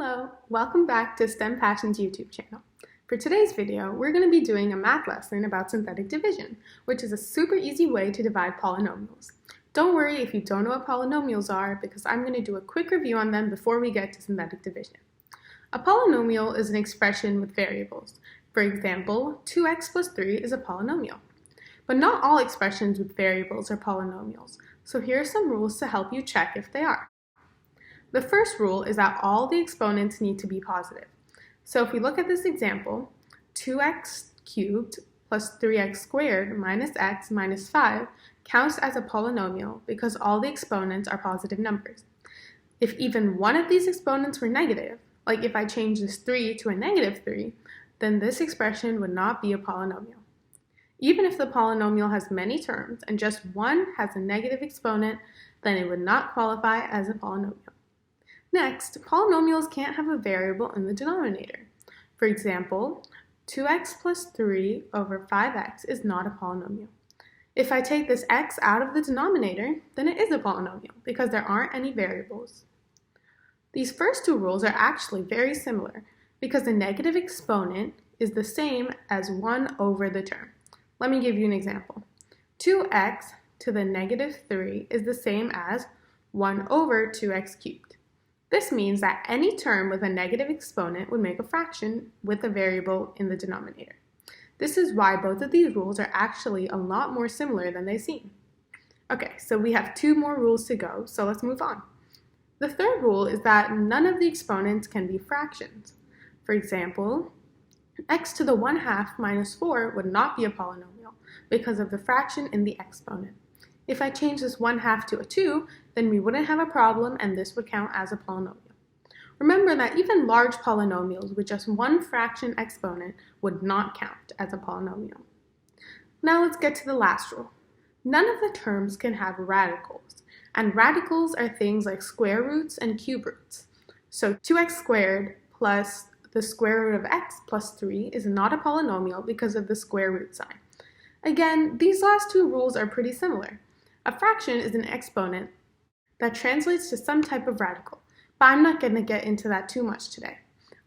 Hello, welcome back to STEM Passions YouTube channel. For today's video, we're going to be doing a math lesson about synthetic division, which is a super easy way to divide polynomials. Don't worry if you don't know what polynomials are, because I'm going to do a quick review on them before we get to synthetic division. A polynomial is an expression with variables. For example, 2x plus 3 is a polynomial. But not all expressions with variables are polynomials, so here are some rules to help you check if they are. The first rule is that all the exponents need to be positive. So if we look at this example, 2x cubed plus 3x squared minus x minus 5 counts as a polynomial because all the exponents are positive numbers. If even one of these exponents were negative, like if I change this 3 to a negative 3, then this expression would not be a polynomial. Even if the polynomial has many terms and just one has a negative exponent, then it would not qualify as a polynomial. Next, polynomials can't have a variable in the denominator. For example, 2x plus 3 over 5x is not a polynomial. If I take this x out of the denominator, then it is a polynomial because there aren't any variables. These first two rules are actually very similar because the negative exponent is the same as 1 over the term. Let me give you an example. 2x to the negative 3 is the same as 1 over 2x cubed. This means that any term with a negative exponent would make a fraction with a variable in the denominator. This is why both of these rules are actually a lot more similar than they seem. Okay, so we have two more rules to go, so let's move on. The third rule is that none of the exponents can be fractions. For example, x to the 1/2 minus 4 would not be a polynomial because of the fraction in the exponent. If I change this 1/2 to a 2, then we wouldn't have a problem and this would count as a polynomial. Remember that even large polynomials with just one fraction exponent would not count as a polynomial. Now let's get to the last rule. None of the terms can have radicals, and radicals are things like square roots and cube roots. So 2x squared plus the square root of x plus 3 is not a polynomial because of the square root sign. Again, these last two rules are pretty similar. A fraction is an exponent that translates to some type of radical, but I'm not going to get into that too much today.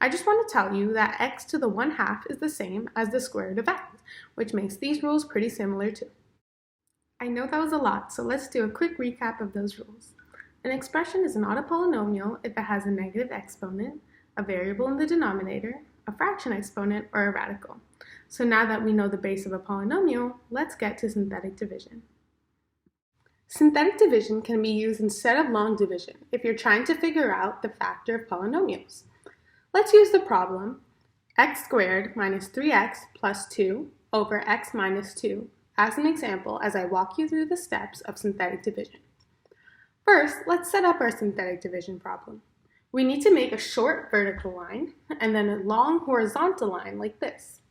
I just want to tell you that x to the 1/2 is the same as the square root of x, which makes these rules pretty similar too. I know that was a lot, so let's do a quick recap of those rules. An expression is not a polynomial if it has a negative exponent, a variable in the denominator, a fraction exponent, or a radical. So now that we know the base of a polynomial, let's get to synthetic division. Synthetic division can be used instead of long division if you're trying to figure out the factor of polynomials. Let's use the problem x squared minus 3x plus 2 over x minus 2 as an example as I walk you through the steps of synthetic division. First, let's set up our synthetic division problem. We need to make a short vertical line and then a long horizontal line like this.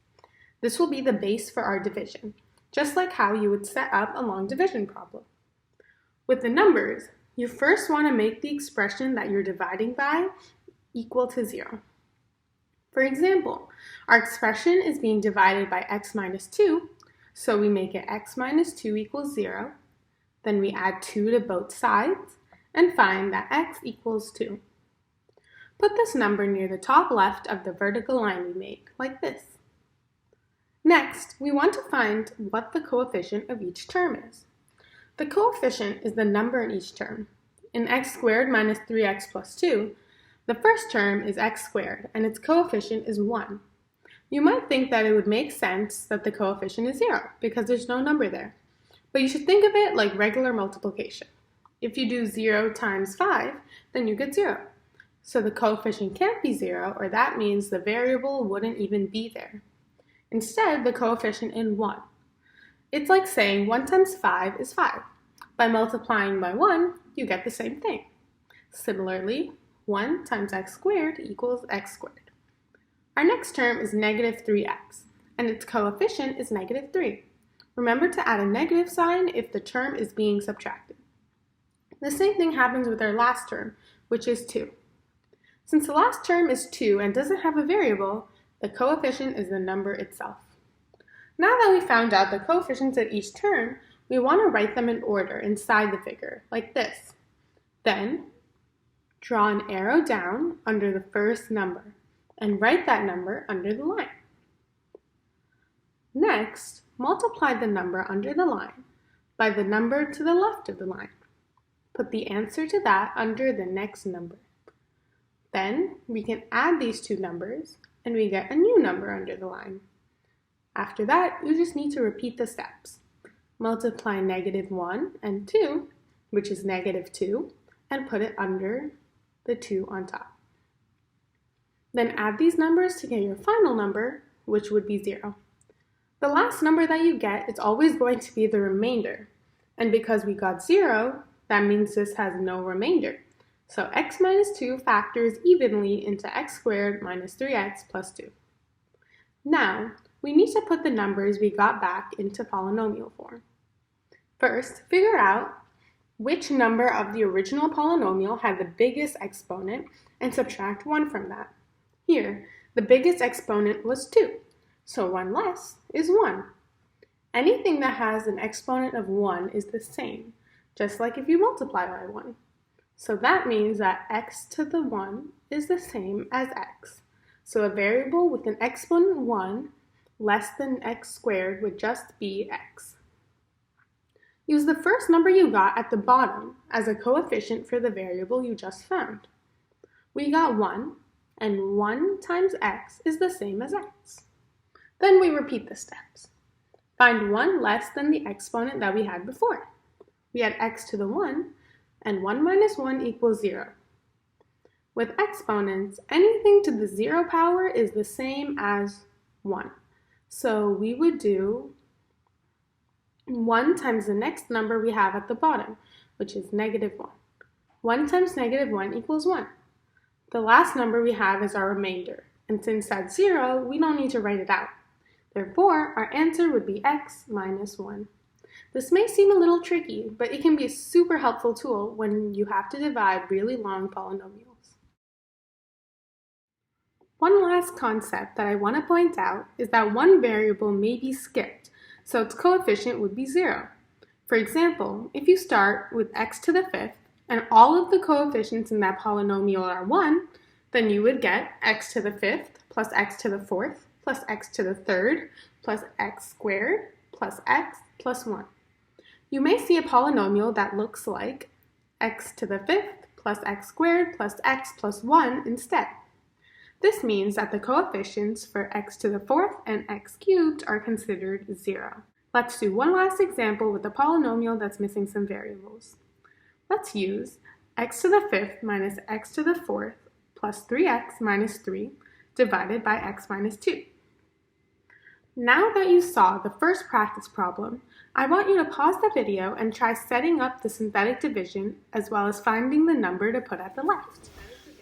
This will be the base for our division, just like how you would set up a long division problem. With the numbers, you first want to make the expression that you're dividing by equal to 0. For example, our expression is being divided by x minus 2, so we make it x minus 2 equals 0. Then we add 2 to both sides and find that x equals 2. Put this number near the top left of the vertical line we made, like this. Next, we want to find what the coefficient of each term is. The coefficient is the number in each term. In x squared minus 3x plus 2, the first term is x squared, and its coefficient is 1. You might think that it would make sense that the coefficient is 0, because there's no number there. But you should think of it like regular multiplication. If you do 0 times 5, then you get 0. So the coefficient can't be 0, or that means the variable wouldn't even be there. Instead, the coefficient is 1. It's like saying 1 times 5 is 5. By multiplying by 1, you get the same thing. Similarly, 1 times x squared equals x squared. Our next term is negative 3x, and its coefficient is negative 3. Remember to add a negative sign if the term is being subtracted. The same thing happens with our last term, which is 2. Since the last term is 2 and doesn't have a variable, the coefficient is the number itself. Now that we found out the coefficients of each term, we want to write them in order inside the figure, like this. Then, Draw an arrow down under the first number and write that number under the line. Next, multiply the number under the line by the number to the left of the line. Put the answer to that under the next number. Then we can add these two numbers and we get a new number under the line. After that, you just need to repeat the steps. Multiply -1 and 2, which is -2, and put it under the 2 on top. Then add these numbers to get your final number, which would be 0. The last number that you get is always going to be the remainder. And because we got 0, that means this has no remainder. So x minus 2 factors evenly into x squared minus 3x plus 2. Now, we need to put the numbers we got back into polynomial form. First, figure out which number of the original polynomial had the biggest exponent and subtract 1 from that. Here, the biggest exponent was 2, so 1 less is 1. Anything that has an exponent of 1 is the same, just like if you multiply by 1. So that means that x to the 1 is the same as x. So a variable with an exponent 1 less than x squared would just be x. Use the first number you got at the bottom as a coefficient for the variable you just found. We got 1, and 1 times x is the same as x. Then we repeat the steps. Find 1 less than the exponent that we had before. We had x to the 1, and 1 minus 1 equals 0. With exponents, anything to the 0 power is the same as 1. So we would do 1 times the next number we have at the bottom, which is -1. 1 times -1 equals 1. The last number we have is our remainder, and since that's 0, we don't need to write it out. Therefore, our answer would be x minus 1. This may seem a little tricky, but it can be a super helpful tool when you have to divide really long polynomials. One last concept that I want to point out is that one variable may be skipped, so its coefficient would be 0. For example, if you start with x to the 5th and all of the coefficients in that polynomial are 1, then you would get x to the 5th plus x to the 4th plus x to the 3rd plus x squared plus x plus 1. You may see a polynomial that looks like x to the 5th plus x squared plus x plus 1 instead. This means that the coefficients for x to the 4th and x cubed are considered 0. Let's do one last example with a polynomial that's missing some variables. Let's use x to the 5th minus x to the 4th plus 3x minus 3 divided by x minus 2. Now that you saw the first practice problem, I want you to pause the video and try setting up the synthetic division as well as finding the number to put at the left.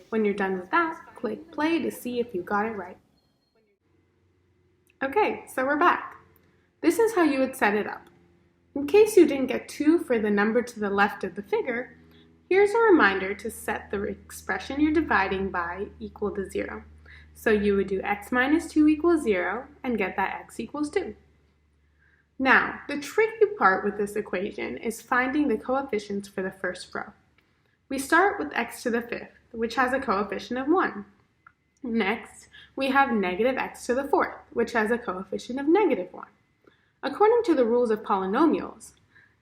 When you're done with that, click play to see if you got it right. Okay, so we're back. This is how you would set it up. In case you didn't get 2 for the number to the left of the figure, here's a reminder to set the expression you're dividing by equal to 0. So you would do x minus 2 equals 0 and get that x equals 2. Now, the tricky part with this equation is finding the coefficients for the first row. We start with x to the 5th, which has a coefficient of 1. Next, we have negative x to the 4th, which has a coefficient of -1. According to the rules of polynomials,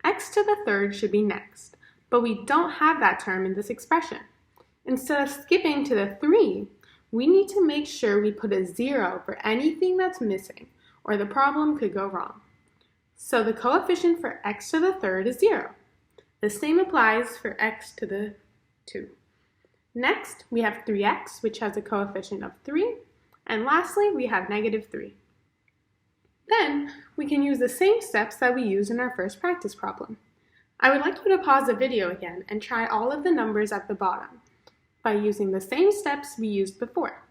x to the 3rd should be next, but we don't have that term in this expression. Instead of skipping to the 3, we need to make sure we put a 0 for anything that's missing, or the problem could go wrong. So the coefficient for x to the 3rd is 0. The same applies for x to the 2. Next, we have 3x, which has a coefficient of 3, and lastly, we have -3. Then, we can use the same steps that we used in our first practice problem. I would like you to pause the video again and try all of the numbers at the bottom by using the same steps we used before.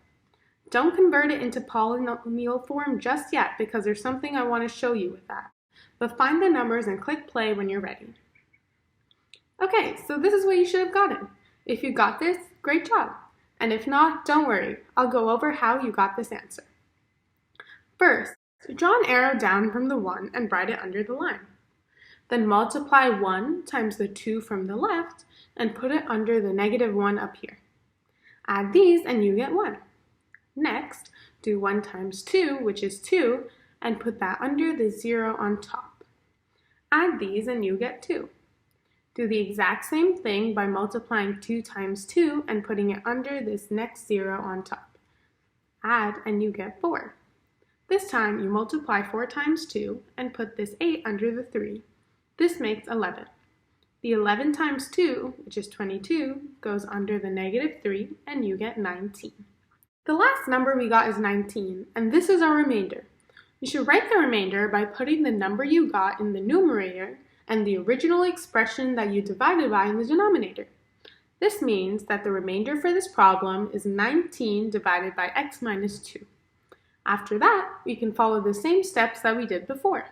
Don't convert it into polynomial form just yet because there's something I want to show you with that. But find the numbers and click play when you're ready. Okay, so this is what you should have gotten. If you got this, great job. And if not, don't worry. I'll go over how you got this answer. First, draw an arrow down from the 1 and write it under the line. Then multiply 1 times the 2 from the left and put it under the -1 up here. Add these and you get 1. Next, do 1 times 2, which is 2, and put that under the 0 on top. Add these and you get 2. Do the exact same thing by multiplying 2 times 2 and putting it under this next 0 on top. Add and you get 4. This time you multiply 4 times 2 and put this 8 under the 3. This makes 11. The 11 times 2, which is 22, goes under the negative 3 and you get 19. The last number we got is 19, and this is our remainder. You should write the remainder by putting the number you got in the numerator and the original expression that you divided by in the denominator. This means that the remainder for this problem is 19 divided by x minus 2. After that, we can follow the same steps that we did before.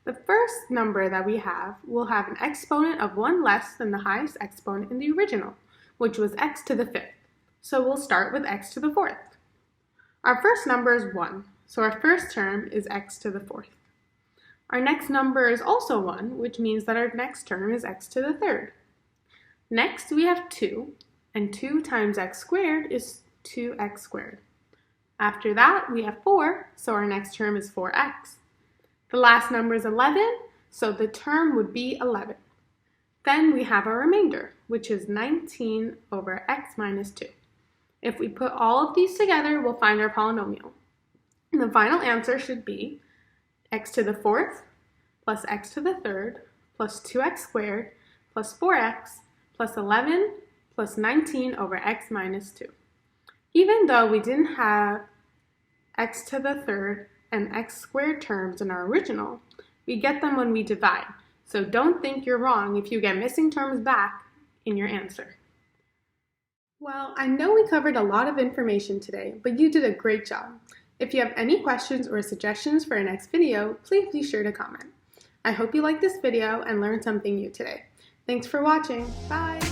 The first number that we have will have an exponent of 1 less than the highest exponent in the original, which was x to the 5th. So we'll start with x to the 4th. Our first number is 1, so our first term is x to the 4th. Our next number is also 1, which means that our next term is x to the 3rd. Next, we have 2, and 2 times x squared is 2x squared. After that, we have 4, so our next term is 4x. The last number is 11, so the term would be 11. Then we have our remainder, which is 19 over x minus 2. If we put all of these together, we'll find our polynomial. And the final answer should be x to the 4th plus x to the 3rd plus 2x squared plus 4x plus 11 plus 19 over x minus 2. Even though we didn't have x to the 3rd and x squared terms in our original, we get them when we divide. So don't think you're wrong if you get missing terms back in your answer. Well, I know we covered a lot of information today, but you did a great job. If you have any questions or suggestions for our next video, please be sure to comment. I hope you liked this video and learned something new today. Thanks for watching. Bye!